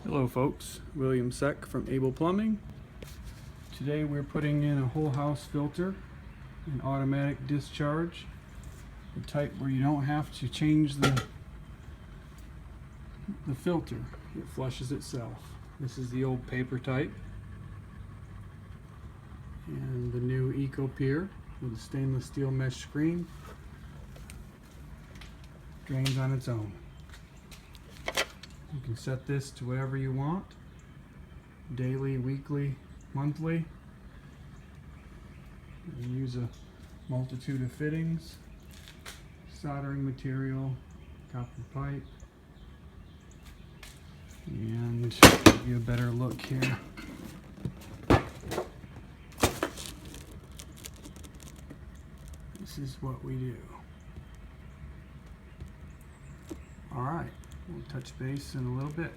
Hello folks, William Seck from Able Plumbing. Today we're putting in a whole house filter, an automatic discharge, the type where you don't have to change the filter, it flushes itself. This is the old paper type, and the new Ecopure with a stainless steel mesh screen drains on its own. You can set this to whatever you want, daily, weekly, monthly. You use a multitude of fittings, soldering material, copper pipe, and give you a better look here. This is what we do. Alright, we'll touch base in a little bit.